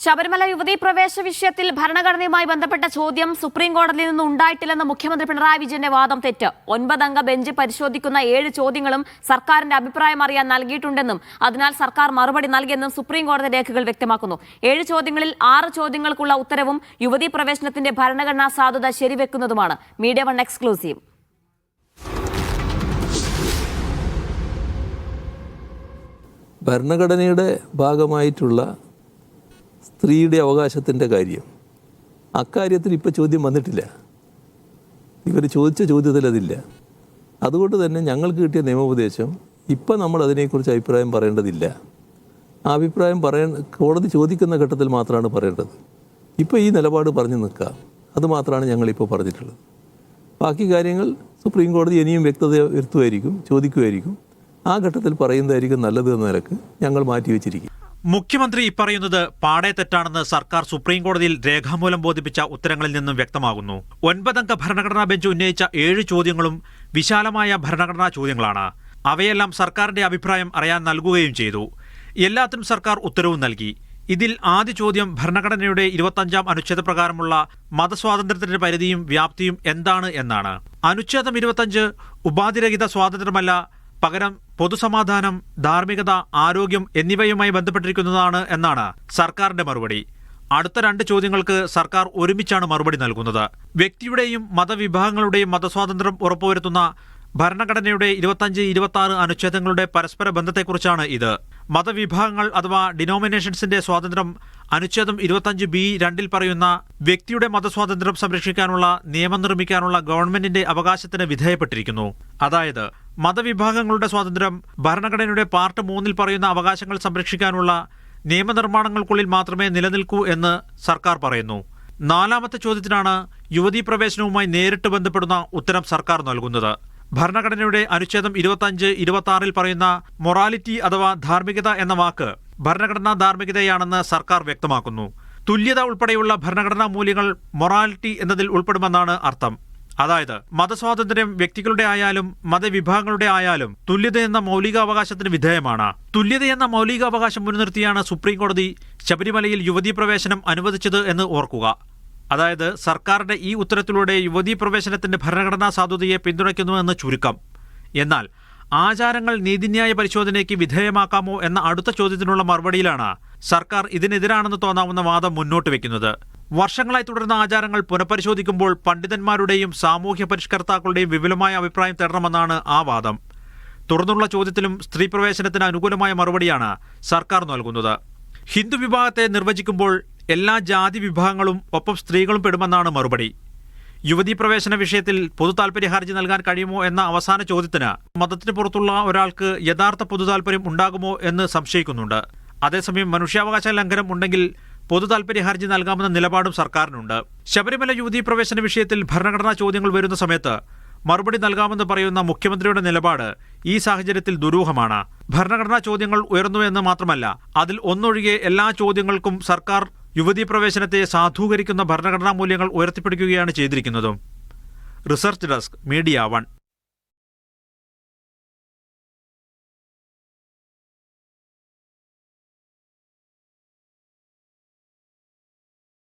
ശബരിമല യുവതീ പ്രവേശ വിഷയത്തിൽ ഭരണഘടനയുമായി ബന്ധപ്പെട്ട ചോദ്യം സുപ്രീം കോടതിയിൽ നിന്ന് ഉണ്ടായിട്ടില്ലെന്ന് മുഖ്യമന്ത്രി പിണറായി വിജയന്റെ വാദം തെറ്റ്. 9 അംഗ ബെഞ്ച് പരിശോധിക്കുന്ന 7 ചോദ്യങ്ങളും സർക്കാരിന്റെ അഭിപ്രായം അറിയാൻ നൽകിയിട്ടുണ്ടെന്നും അതിനാൽ സർക്കാർ മറുപടി നൽകിയെന്നും സുപ്രീം കോടതി രേഖകൾ വ്യക്തമാക്കുന്നു. 7 ചോദ്യങ്ങളിൽ 6 ചോദ്യങ്ങൾക്കുള്ള ഉത്തരവും യുവതീ പ്രവേശനത്തിന്റെ ഭരണഘടനാ സാധുത ശരിവെക്കുന്നതുമാണ്. Media 1 exclusive. ഭരണഘടനയുടെ ഭാഗമായിട്ടുള്ള സ്ത്രീയുടെ അവകാശത്തിൻ്റെ കാര്യം, അക്കാര്യത്തിൽ ഇപ്പോൾ ചോദ്യം വന്നിട്ടില്ല. ഇവർ ചോദിച്ച ചോദ്യത്തിൽ അതില്ല. അതുകൊണ്ട് തന്നെ ഞങ്ങൾക്ക് കിട്ടിയ നിയമോപദേശം ഇപ്പം നമ്മൾ അതിനെക്കുറിച്ച് അഭിപ്രായം പറയേണ്ടതില്ല. ആ അഭിപ്രായം കോടതി ചോദിക്കുന്ന ഘട്ടത്തിൽ മാത്രമാണ് പറയേണ്ടത്. ഇപ്പോൾ ഈ നിലപാട് പറഞ്ഞു നിൽക്കാം, അത് മാത്രമാണ് ഞങ്ങളിപ്പോൾ പറഞ്ഞിട്ടുള്ളത്. ബാക്കി കാര്യങ്ങൾ സുപ്രീം കോടതി ഇനിയും വ്യക്തത വരുത്തുമായിരിക്കും, ചോദിക്കുമായിരിക്കും. ആ ഘട്ടത്തിൽ പറയുന്നതായിരിക്കും നല്ലത് എന്ന നിലക്ക് ഞങ്ങൾ മാറ്റിവെച്ചിരിക്കും. മുഖ്യമന്ത്രി ഇപ്പറയുന്നത് പാടെ തെറ്റാണെന്ന് സർക്കാർ സുപ്രീം കോടതിയിൽ രേഖാമൂലം ബോധിപ്പിച്ച ഉത്തരങ്ങളിൽ നിന്നും വ്യക്തമാകുന്നു. 9 അംഗ ഭരണഘടനാ ബെഞ്ച് ഉന്നയിച്ച 7 ചോദ്യങ്ങളും വിശാലമായ ഭരണഘടനാ ചോദ്യങ്ങളാണ്. അവയെല്ലാം സർക്കാരിന്റെ അഭിപ്രായം അറിയാൻ നൽകുകയും ചെയ്തു. എല്ലാത്തിനും സർക്കാർ ഉത്തരവും നൽകി. ഇതിൽ ആദ്യ ചോദ്യം ഭരണഘടനയുടെ 25-ാം അനുച്ഛേദ പ്രകാരമുള്ള മതസ്വാതന്ത്ര്യത്തിന്റെ പരിധിയും വ്യാപ്തിയും എന്താണ് എന്നാണ്. അനുച്ഛേദം 25 ഉപാധിരഹിത സ്വാതന്ത്ര്യമല്ല, പകരം പൊതുസമാധാനം, ധാർമ്മികത, ആരോഗ്യം എന്നിവയുമായി ബന്ധപ്പെട്ടിരിക്കുന്നതാണ് എന്നാണ് സർക്കാരിന്റെ മറുപടി. അടുത്ത 2 ചോദ്യങ്ങൾക്ക് സർക്കാർ ഒരുമിച്ചാണ് മറുപടി നൽകുന്നത്. വ്യക്തിയുടെയും മതവിഭാഗങ്ങളുടെയും മതസ്വാതന്ത്ര്യം ഉറപ്പുവരുത്തുന്ന ഭരണഘടനയുടെ 25, 26 അനുച്ഛേദങ്ങളുടെ പരസ്പര ബന്ധത്തെക്കുറിച്ചാണ് ഇത്. മതവിഭാഗങ്ങൾ അഥവാ ഡിനോമിനേഷൻസിന്റെ സ്വാതന്ത്ര്യം അനുച്ഛേദം 25(b)(2) പറയുന്ന വ്യക്തിയുടെ മതസ്വാതന്ത്ര്യം സംരക്ഷിക്കാനുള്ള നിയമം നിർമ്മിക്കാനുള്ള ഗവൺമെന്റിന്റെ അവകാശത്തിന് വിധേയപ്പെട്ടിരിക്കുന്നു. അതായത് മതവിഭാഗങ്ങളുടെ സ്വാതന്ത്ര്യം ഭരണഘടനയുടെ പാർട്ട് 3 പറയുന്ന അവകാശങ്ങൾ സംരക്ഷിക്കാനുള്ള നിയമനിർമ്മാണങ്ങൾക്കുള്ളിൽ മാത്രമേ നിലനിൽക്കൂ എന്ന് സർക്കാർ പറയുന്നു. 4ാമത്തെ ചോദ്യത്തിനാണ് യുവതീ പ്രവേശനവുമായി നേരിട്ട് ബന്ധപ്പെടുന്ന ഉത്തരം സർക്കാർ നൽകുന്നത്. ഭരണഘടനയുടെ അനുച്ഛേദം 25, 26 പറയുന്ന മൊറാലിറ്റി അഥവാ ധാർമ്മികത എന്ന വാക്ക് ഭരണഘടനാ ധാർമ്മികതയാണെന്ന് സർക്കാർ വ്യക്തമാക്കുന്നു. തുല്യത ഉൾപ്പെടെയുള്ള ഭരണഘടനാ മൂല്യങ്ങൾ മൊറാലിറ്റി എന്നതിൽ ഉൾപ്പെടുമെന്നാണ് അർത്ഥം. അതായത് മതസ്വാതന്ത്ര്യം വ്യക്തികളുടെ ആയാലും മതവിഭാഗങ്ങളുടെ ആയാലും തുല്യതയെന്ന മൗലികാവകാശത്തിന് വിധേയമാണ്. തുല്യതയെന്ന മൗലികാവകാശം മുൻനിർത്തിയാണ് സുപ്രീം കോടതി ശബരിമലയിൽ യുവതീ പ്രവേശനം അനുവദിച്ചത് എന്ന് ഓർക്കുക. അതായത് സർക്കാരിന്റെ ഈ ഉത്തരത്തിലൂടെ യുവതീ പ്രവേശനത്തിന്റെ ഭരണഘടനാ സാധുതയെ പിന്തുണയ്ക്കുന്നുവെന്ന് ചുരുക്കം. എന്നാൽ ആചാരങ്ങൾ നീതിന്യായ പരിശോധനയ്ക്ക് വിധേയമാക്കാമോ എന്ന അടുത്ത ചോദ്യത്തിനുള്ള മറുപടിയിലാണ് സർക്കാർ ഇതിനെതിരാണെന്ന് തോന്നാവുന്ന വാദം മുന്നോട്ട് വെക്കുന്നത്. വർഷങ്ങളായി തുടരുന്ന ആചാരങ്ങൾ പുനഃപരിശോധിക്കുമ്പോൾ പണ്ഡിതന്മാരുടെയും സാമൂഹ്യ പരിഷ്കർത്താക്കളുടെയും വിപുലമായ അഭിപ്രായം തേടണമെന്നാണ് ആ വാദം. തുടർന്നുള്ള ചോദ്യത്തിലും സ്ത്രീ പ്രവേശനത്തിന് അനുകൂലമായ മറുപടിയാണ് സർക്കാർ നൽകുന്നത്. ഹിന്ദു വിഭാഗത്തെ നിർവചിക്കുമ്പോൾ എല്ലാ ജാതി വിഭാഗങ്ങളും ഒപ്പം സ്ത്രീകളും പെടുമെന്നാണ് മറുപടി. യുവതീ പ്രവേശന വിഷയത്തിൽ പൊതു താൽപര്യ ഹർജി നൽകാൻ കഴിയുമോ എന്ന അവസാന ചോദ്യത്തിന് മതത്തിന് പുറത്തുള്ള ഒരാൾക്ക് യഥാർത്ഥ പൊതു താൽപര്യം ഉണ്ടാകുമോ എന്ന് സംശയിക്കുന്നുണ്ട്. അതേസമയം മനുഷ്യാവകാശ ലംഘനം ഉണ്ടെങ്കിൽ പൊതു താൽപര്യ ഹർജി നൽകാമെന്ന നിലപാടും സർക്കാരിനുണ്ട്. ശബരിമല യുവതീ പ്രവേശന വിഷയത്തിൽ ഭരണഘടനാ ചോദ്യങ്ങൾ വരുന്ന സമയത്ത് മറുപടി നൽകാമെന്ന് പറയുന്ന മുഖ്യമന്ത്രിയുടെ നിലപാട് ഈ സാഹചര്യത്തിൽ ദുരൂഹമാണ്. ഭരണഘടനാ ചോദ്യങ്ങൾ ഉയർന്നുവെന്ന് മാത്രമല്ല, അതിൽ ഒന്നൊഴികെ എല്ലാ ചോദ്യങ്ങൾക്കും സർക്കാർ യുവതീ പ്രവേശനത്തെ സാധൂകരിക്കുന്ന ഭരണഘടനാ മൂല്യങ്ങൾ ഉയർത്തിപ്പിടിക്കുകയാണ് ചെയ്തിരിക്കുന്നതും. Research desk, media 1.